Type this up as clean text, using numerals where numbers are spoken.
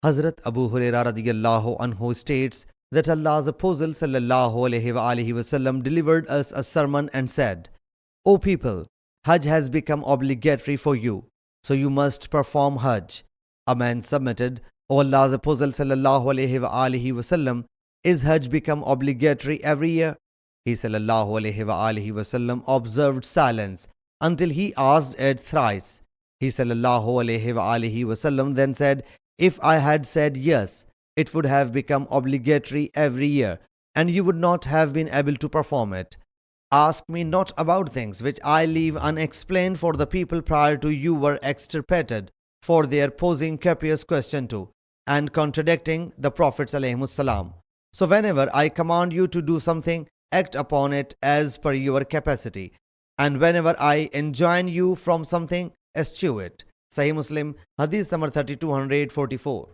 Hazrat Abu Hurairah radiyallahu anhu states that Allah's Apostle sallallahu alaihi wasallam delivered us a sermon and said, O people, Hajj has become obligatory for you, so you must perform Hajj. A man submitted, O Allah's Apostle sallallahu alaihi wasallam, is Hajj become obligatory every year? He sallallahu alaihi wasallam observed silence until he asked it thrice. He sallallahu alaihi wasallam then said, if I had said yes, it would have become obligatory every year, and you would not have been able to perform it. Ask me not about things which I leave unexplained, for the people prior to you were extirpated for their posing copious question to and contradicting the Prophets ﷺ. So whenever I command you to do something, act upon it as per your capacity, and whenever I enjoin you from something, eschew it. Sahih Muslim Hadees number 3244.